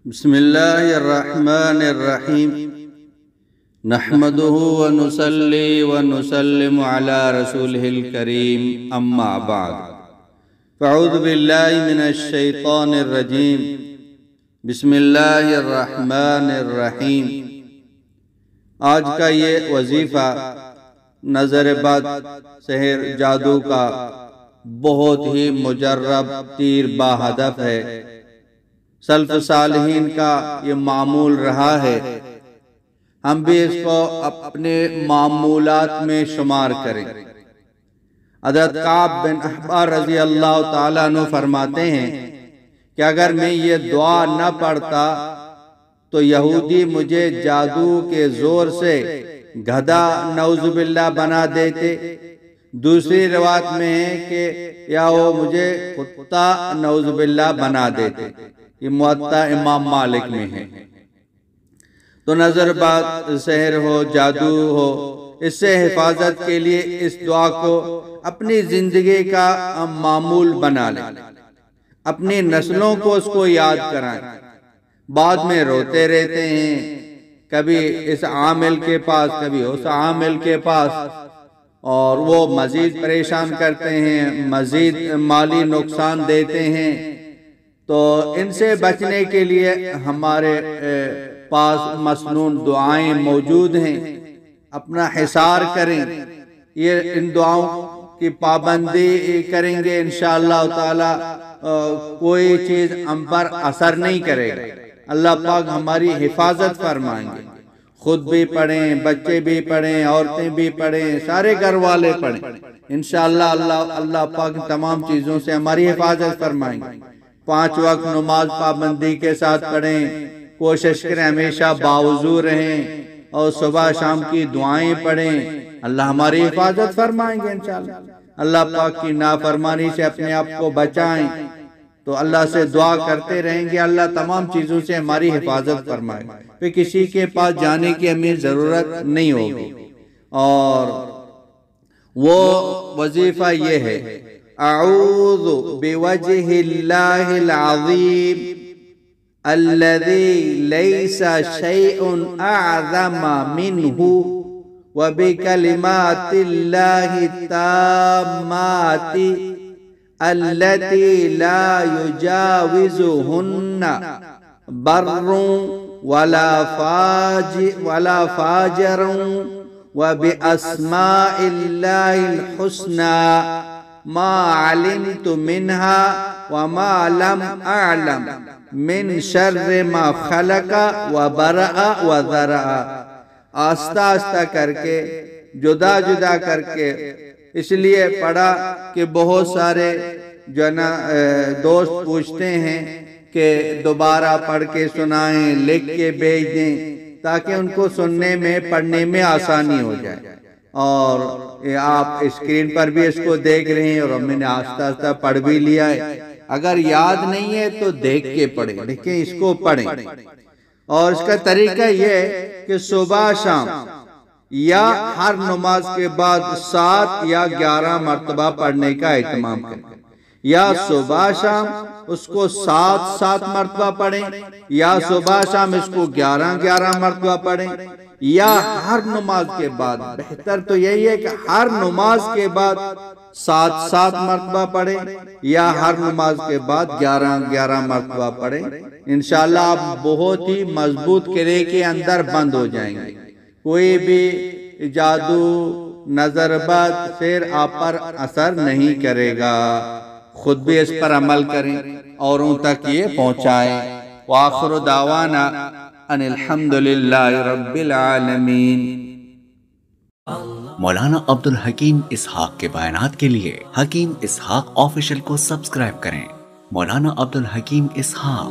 بسم اللہ الرحمن الرحیم نحمده ونصلی ونسلم علی رسولہ الکریم اما بعد فاعوذ باللہ من الشیطان الرجیم بسم اللہ الرحمن الرحیم۔ آج کا یہ وظیفہ نظر بد، سحر، جادو کا بہت ہی مجرب تیر با ہدف ہے۔ سلف صالحین کا یہ معمول رہا ہے، ہم بھی اس کو اپنے معمولات میں شمار کریں۔ حضرت کعب بن احبار رضی اللہ تعالیٰ عنہ فرماتے ہیں کہ اگر میں یہ دعا نہ پڑھتا تو یہودی مجھے جادو کے زور سے گدھا نعوذ باللہ بنا دیتے۔ دوسری روایت میں ہے کہ یا وہ مجھے کتا نعوذ باللہ بنا دیتے۔ یہ موطا امام مالک میں ہے۔ تو نظر بد، سحر ہو، جادو ہو، اس سے حفاظت کے لیے اس دعا کو اپنی زندگی کا معمول بنا لیں، اپنی نسلوں کو اس کو یاد کرائیں۔ بعد میں روتے رہتے ہیں، کبھی اس عامل کے پاس، کبھی اس عامل کے پاس، اور وہ مزید پریشان کرتے ہیں، مزید مالی نقصان دیتے ہیں۔ تو ان سے بچنے کے لیے ہمارے پاس مسنون دعائیں موجود ہیں، اپنا حصار کریں۔ یہ ان دعاؤں کی پابندی کریں گے انشاءاللہ تعالی کوئی چیز ہم پر اثر نہیں کرے گا۔ اللہ پاک ہماری حفاظت فرمائیں گے۔ خود بھی پڑھیں، بچے بھی پڑھیں، عورتیں بھی پڑھیں، سارے گھر والے پڑھیں، انشاءاللہ اللہ پاک تمام چیزوں سے ہماری حفاظت فرمائیں گے۔ 5 وقت نماز پابندی کے ساتھ پڑھیں، کوشش کریں ہمیشہ باوضو رہیں، اور صبح شام کی دعائیں پڑھیں، اللہ ہماری حفاظت فرمائیں گے انشاءاللہ۔ اللہ پاک کی نافرمانی سے اپنے آپ کو بچائیں، تو اللہ سے دعا کرتے رہیں گے، اللہ تمام چیزوں سے ہماری حفاظت فرمائے، پھر کسی کے پاس جانے کی ہمیں ضرورت نہیں ہوگی۔ اور وہ وظیفہ یہ ہے، اعوذ بوجہ اللہ العظیم الذی لیس شیء اعظم منہ وبکلمات اللہ التامات التي لا يجاوزهن بر ولا فاجر وبأسماء الله الحسنى ما علمت منها وما لم أعلم من شر ما خلق وبرأ وذرأ۔ آستہ آستہ کر کے، جدا جدا کر کے، اس لیے پڑھا کہ بہت سارے جو نا دوست پوچھتے ہیں کہ دوبارہ پڑھ کے سنائیں، لکھ کے بھیج دیں، تاکہ ان کو سننے میں پڑھنے میں آسانی ہو جائے۔ اور آپ اسکرین پر بھی اس کو دیکھ رہے ہیں، اور میں نے آہستہ آہستہ پڑھ بھی لیا ہے۔ اگر یاد نہیں ہے تو دیکھ کے پڑھیں، لیکن اس کو پڑھیں۔ اور اس کا طریقہ یہ ہے کہ صبح شام یا ہر نماز کے بعد 7 یا 11 مرتبہ پڑھنے کا اہتمام کریں، یا صبح شام اس کو 7 مرتبہ پڑھیں، یا صبح شام اس کو 11 مرتبہ پڑھیں، یا ہر نماز کے بعد۔ بہتر تو یہی ہے کہ ہر نماز کے بعد 7 مرتبہ پڑھیں، یا ہر نماز کے بعد 11 مرتبہ پڑھیں۔ انشاءاللہ آپ بہت ہی مضبوط قلعے کے اندر بند ہو جائیں گے، کوئی بھی جادو، نظر بد، سحر آپ پر اثر نہیں کرے گا۔ خود بھی اس پر عمل کریں، اوروں تک یہ پہنچائیں۔ وآخر دعوانا ان الحمدللہ رب العالمین۔ مولانا عبدالحکیم اسحاق کے بیانات کے لیے حکیم اسحاق آفیشل کو سبسکرائب کریں۔ مولانا عبدالحکیم اسحاق۔